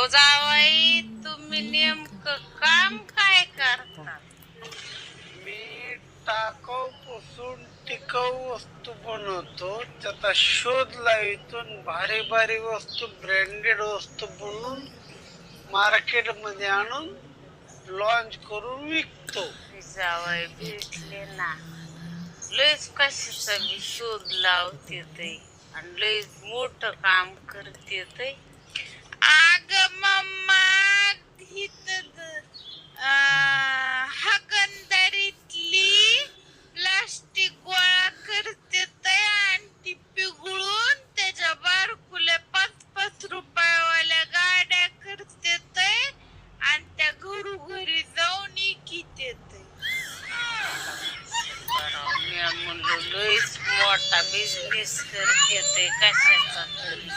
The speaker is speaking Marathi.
जावई तुम्ही नेमकं काम काय करता? मी टाकाऊपासून टिकाऊ वस्तू बनवतो, त्याचा शोध लावितो, भारी भारी वस्तू ब्रँडेड वस्तू बनवून मार्केटमध्ये आणून लॉन्च करून विकतो. जावई भेटले ना, लयच कशाचा बी शोध लावते ते आणि लयच मोठं काम करते ते. आग मम्मा हगंदरीतली प्लास्टिक गोळा करते आणि ती पिघळून त्याच्या बारकुल्या 5-5 रुपयावाल्या गाड्या करते आणि त्या घरोघरी जाऊन इकिते. मी म्हणलो लयच मोठा बिझनेस करते कशाचा तरी.